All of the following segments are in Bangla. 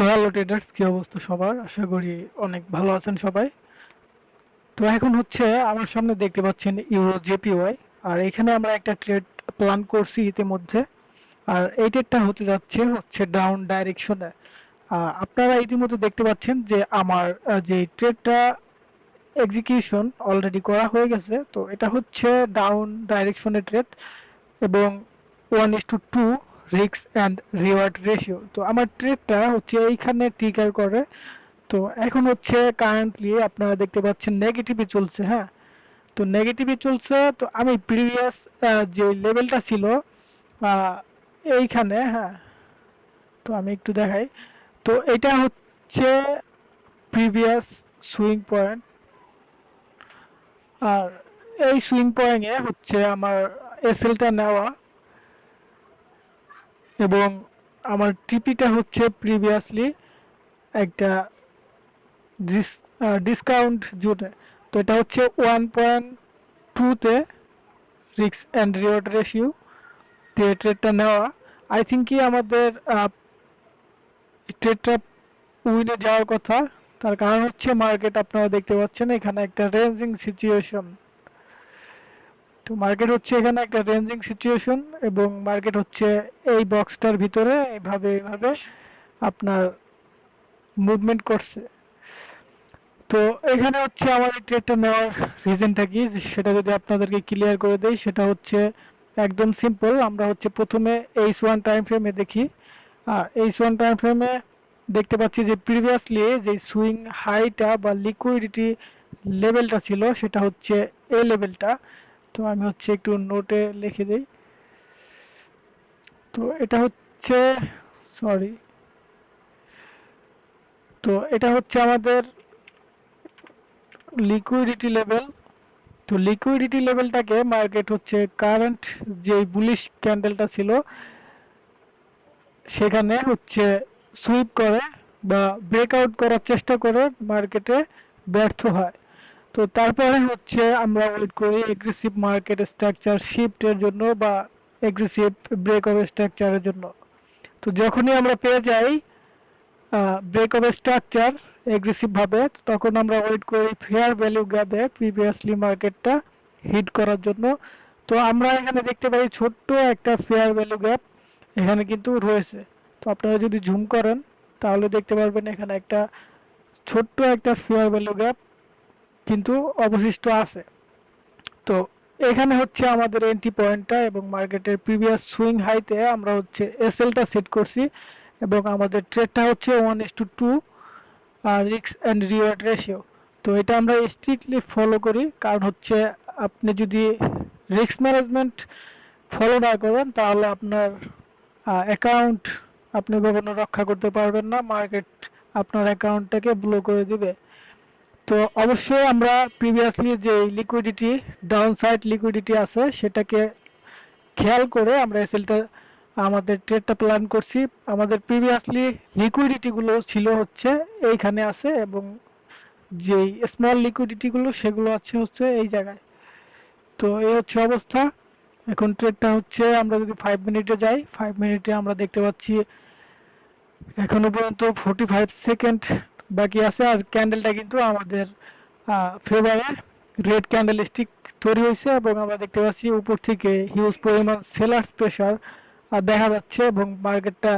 তো হ্যালো ট্রেডার্স, কি অবস্থা সবার? আশা করি অনেক ভালো আছেন সবাই। তো এখন হচ্ছে আমার সামনে দেখতে পাচ্ছেন ইউরো জেপিওয়াই, আর এখানে আমরা একটা ট্রেড প্ল্যান করছি ইতিমধ্যে। আর এই ট্রেডটা হতে যাচ্ছে ডাউন ডাইরেকশনে। আপনারা ইতিমধ্যে দেখতে পাচ্ছেন যে আমার যে ট্রেডটা এক্সিকিউশন অলরেডি করা হয়ে গেছে। তো এটা হচ্ছে ডাউন ডাইরেকশনে ট্রেড এবং 1:2 রিস্ক অ্যান্ড রিওয়ার্ড রেশিও। তো আমার ট্রেডটা হচ্ছে এইখানে ট্রিগার করে। তো এখন হচ্ছে কারেন্টলি আপনারা দেখতে পাচ্ছেন নেগেটিভই চলছে। হ্যাঁ, তো নেগেটিভই চলছে। তো আমি প্রিভিয়াস যে লেভেলটা ছিল আহ, এইখানে, হ্যাঁ, তো আমি একটু দেখাই। তো এটা হচ্ছে প্রিভিয়াস সুইং পয়েন্ট। আর এই সুইং পয়েন্টে হচ্ছে আমার এসএলটা নেওয়া এবং আমার টিপিটা হচ্ছে প্রিভিয়াসলি একটা ডিসকাউন্ট জোনে। তো এটা হচ্ছে 1.2-তে রিস্ক অ্যান্ড রিওয়ার্ড রেশিও দিয়ে ট্রেডটা নেওয়া। আই থিঙ্ক কি আমাদের ট্রেডটা উইনে যাওয়ার কথা। তার কারণ হচ্ছে মার্কেট আপনারা দেখতে পাচ্ছেন এখানে একটা রেঞ্জিং সিচুয়েশন। তো মার্কেট হচ্ছে এখানে একটা রেঞ্জিং সিচুয়েশন এবং মার্কেট হচ্ছে এই বক্সটার ভিতরে এইভাবে এইভাবে আপনার মুভমেন্ট করছে। তো এখানে হচ্ছে আমার এই ট্রেডটা নেওয়ার রিজনটা কি, সেটা যদি আপনাদেরকে ক্লিয়ার করে দেই, সেটা হচ্ছে একদম সিম্পল। আমরা হচ্ছে প্রথমে H1 টাইম ফ্রেমে দেখি। H1 টাইম ফ্রেমে দেখতে পাচ্ছি যে প্রিভিয়াসলি যে সুইং হাইটা বা লিকুইডিটি লেভেলটা ছিল সেটা হচ্ছে এই লেভেলটা। তো আমি হচ্ছে একটু নোটে লিখে দিই। তো এটা হচ্ছে, সরি, তো এটা হচ্ছে আমাদের লিকুইডিটি লেভেল। তো লিকুইডিটি লেভেলটাকে মার্কেট হচ্ছে কারেন্ট যে বুলিশ ক্যান্ডেলটা ছিল সেখানে হচ্ছে সুইপ করে বা ব্রেকআউট করার চেষ্টা করে মার্কেটে ব্যর্থ হয়। তো তারপরে হচ্ছে আমরা ওয়েট করি এগ্রেসিভ মার্কেট স্ট্রাকচার শিফটের জন্য বা এগ্রেসিভ ব্রেকআউট স্ট্রাকচারের জন্য। তো যখনই আমরা পেয়ে যাই ব্রেকআউট স্ট্রাকচার এগ্রেসিভ ভাবে, তখন আমরা ওয়েট করি ফেয়ার ভ্যালু গ্যাপে প্রিভিয়াসলি মার্কেটটা হিট করার জন্য। তো আমরা এখানে দেখতে পাই ছোট্ট একটা ফেয়ার ভ্যালু গ্যাপ এখানে কিন্তু রয়েছে। তো আপনারা যদি জুম করেন তাহলে দেখতে পারবেন এখানে একটা ছোট্ট একটা ফেয়ার ভ্যালু গ্যাপ কিন্তু অবশিষ্ট আছে। তো এখানে হচ্ছে আমাদের এন্ট্রি পয়েন্টটা এবং মার্কেটের প্রিভিয়াস সুইং হাইতে আমরা হচ্ছে এসএলটা সেট করছি এবং আমাদের ট্রেডটা হচ্ছে 1:2 রিস্ক অ্যান্ড রিওয়ার্ড রেশিও। তো এটা আমরা স্ট্রিক্টলি ফলো করি, কারণ হচ্ছে আপনি যদি রিস্ক ম্যানেজমেন্ট ফলো না করেন তাহলে আপনার অ্যাকাউন্ট আপনি কখনো রক্ষা করতে পারবেন না। মার্কেট আপনার অ্যাকাউন্টটাকে ব্লো করে দিবে। তো অবশ্যই আমরা প্রিভিয়াসলি যে লিকুইডিটি ডাউন সাইড লিকুইডিটি আছে সেটাকে খেয়াল করে আমরা এসএলটা আমাদের ট্রেডটা প্ল্যান করছি। আমাদের প্রিভিয়াসলি লিকুইডিটি গুলো ছিল হচ্ছে এইখানে আছে এবং যেই স্মল লিকুইডিটি গুলো সেগুলো আছে হচ্ছে এই জায়গায়। তো এই হচ্ছে অবস্থা। এখন ট্রেডটা হচ্ছে আমরা যদি 5 মিনিটে যাই, 5 মিনিটে আমরা দেখতে পাচ্ছি এখনো পর্যন্ত 45 সেকেন্ড বাকি আছে। আর ক্যান্ডেলটা কিন্তু আমাদের ফেভারে রেড ক্যান্ডেল স্টিক তৈরি হয়েছে এবং আমরা দেখতে পাচ্ছি উপর থেকে হিউজ পরিমাণ সেলার্স প্রেসার দেখা যাচ্ছে এবং মার্কেটটা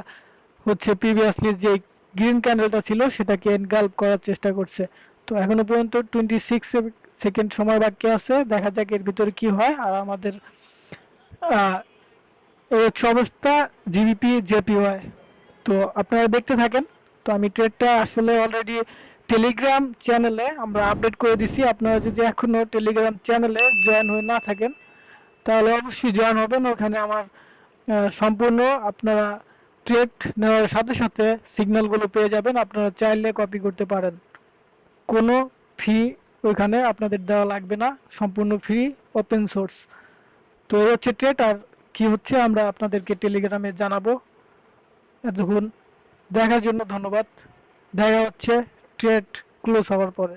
হচ্ছে প্রিভিয়াসলি যে গ্রিন ক্যান্ডেলটা ছিল সেটাকে এনগাল্প করার চেষ্টা করছে। তো এখনো পর্যন্ত 26 সেকেন্ড সময় বাকি আছে, দেখা যাক এর ভিতরে কি হয়। আর আমাদের আহ, এই হচ্ছে অবস্থা জিবিপি জেপিওয়াই। তো আপনারা দেখতে থাকেন। তো আমি ট্রেডটা আসলে অলরেডি টেলিগ্রাম চ্যানেলে আমরা আপডেট করে দিছি। আপনারা যদি এখনো টেলিগ্রাম চ্যানেলে জয়েন হয়ে না থাকেন তাহলে অবশ্যই জয়েন হবেন। ওখানে আমার সম্পূর্ণ আপনারা ট্রেড নেওয়ার সাথে সাথে সিগন্যালগুলো পেয়ে যাবেন। আপনারা চাইলে কপি করতে পারেন, কোনো ফি ওইখানে আপনাদের দেওয়া লাগবে না, সম্পূর্ণ ফ্রি, ওপেন সোর্স। তো এই হচ্ছে ট্রেড। আর কি হচ্ছে আমরা আপনাদেরকে টেলিগ্রামে জানাবো। এতক্ষণ দেখার জন্য ধন্যবাদ। দেখা হচ্ছে ট্রেড ক্লোজ হওয়ার পরে।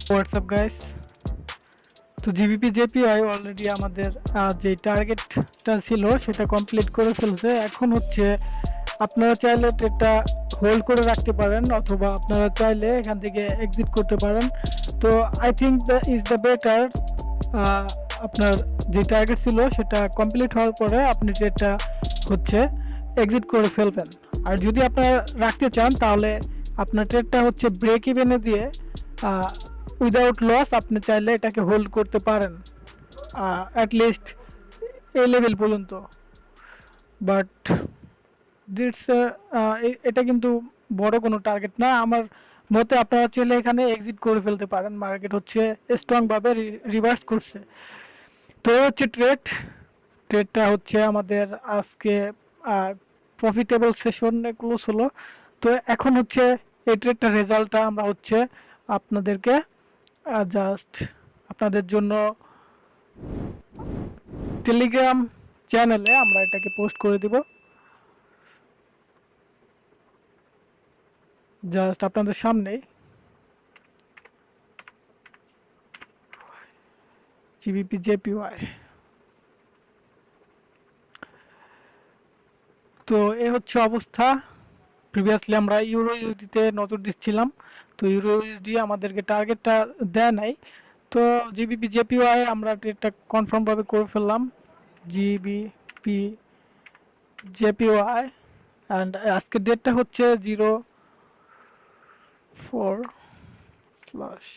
হোয়াটসঅ্যাপ গাইস, তো জিবিপি জেপিআই অলরেডি আমাদের যে টার্গেটটা ছিল সেটা কমপ্লিট করে ফেলছে। এখন হচ্ছে আপনারা চাইলে এটা হোল্ড করে রাখতে পারেন অথবা আপনারা চাইলে এখান থেকে এক্সিট করতে পারেন। তো I think is the better আপনার যে টার্গেট ছিল সেটা কমপ্লিট হওয়ার পরে আপনি ট্রেডটা হচ্ছে এক্সিট করে ফেলবেন। আর যদি আপনারা রাখতে চান তাহলে আপনার ট্রেডটা হচ্ছে ব্রেক ইভেনে দিয়ে উইদাউট লস আপনি চাইলে এটাকে হোল্ড করতে পারেন অ্যাটলিস্ট এই লেভেল পর্যন্ত। বাট দিটস এটা কিন্তু বড় কোনো টার্গেট না আমার মতে। আপনারা চাইলে এখানে এক্সিট করে ফেলতে পারেন, মার্কেট হচ্ছে স্ট্রং ভাবে রিভার্স করছে। তো হচ্ছে ট্রেডটা হচ্ছে আমাদের আজকে প্রফিটেবল সেশনে ক্লোজ হলো। তো এখন হচ্ছে এই ট্রেডটার রেজাল্টটা আমরা হচ্ছে আপনাদেরকে জাস্ট আপনাদের জন্য টেলিগ্রাম চ্যানেলে আমরা এটাকে পোস্ট করে দিব। জাস্ট আপনাদের সামনেই জিবিপি জেপিওয়াই। তো এই হচ্ছে অবস্থা। প্রিভিয়াসলি আমরা ইউরো ইউএসডিতে নজর দিচ্ছিলাম, তো ইউরো ইউএসডি আমাদেরকে টার্গেটটা দেয় নাই। তো জিবিপি জেপিওয়াই আমরা ট্রেডটা কনফার্ম ভাবে করে ফেললাম, জিবিপি জেপিওয়াই। অ্যান্ড আজকের ডেটটা হচ্ছে 04/25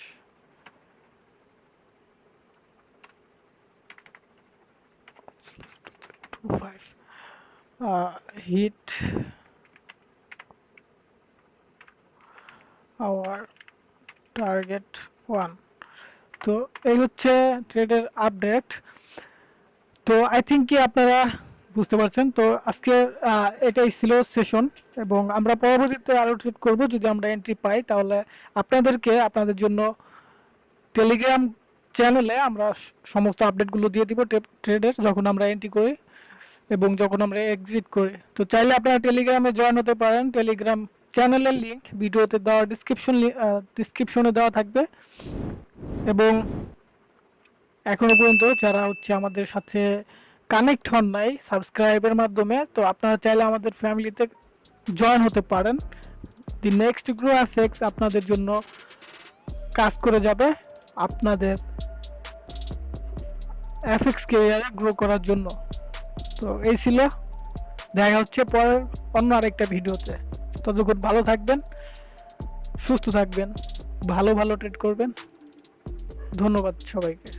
hit our target 1। তো এই হচ্ছে ট্রেডের আপডেট। তো আই থিঙ্ক কি আপনারা বুঝতে পারছেন। তো আজকে এটাই ছিল সেশন, এবং আমরা পরবর্তীতে আরো ট্রেড করব। যদি আমরা এন্ট্রি পাই তাহলে আপনাদেরকে আপনাদের জন্য টেলিগ্রাম চ্যানেলে আমরা সমস্ত আপডেটগুলো দিয়ে দিব ট্রেডের, যখন আমরা এন্ট্রি করি এবং যখন আমরা এক্সিট করি। তো চাইলে আপনারা টেলিগ্রামে জয়েন হতে পারেন। টেলিগ্রাম চ্যানেলের লিংক ভিডিওতে দেওয়া ডিসক্রিপশনে দেওয়া থাকবে। এবং এখনো পর্যন্ত যারা হচ্ছে আমাদের সাথে কানেক্ট হন নাই সাবস্ক্রাইবের মাধ্যমে, তো আপনারা চাইলে আমাদের ফ্যামিলিতে জয়েন হতে পারেন। দি নেক্সট গ্রো এফএক্স আপনাদের জন্য কাজ করে যাবে আপনাদের এফএক্স ক্যারিয়ারে গ্রো করার জন্য। তো এই ছিল, দেখা হচ্ছে পরের অন্য আরেকটা ভিডিওতে। ততক্ষণ ভালো থাকবেন, সুস্থ থাকবেন, ভালো ট্রেড করবেন। ধন্যবাদ সবাইকে।